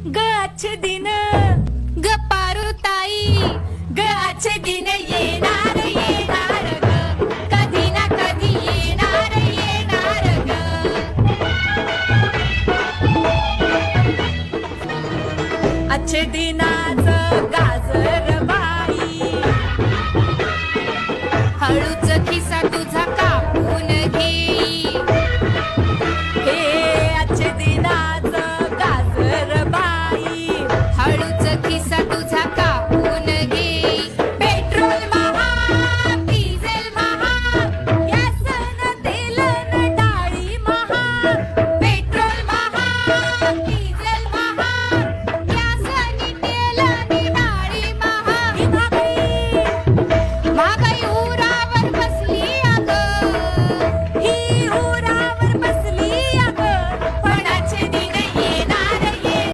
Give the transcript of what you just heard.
ग अच्छे दिन ग पारुताई ग अच्छे दिन येणार येणार ग कधी ना कधी येणार येणार ग अच्छे दिनाचं गाजर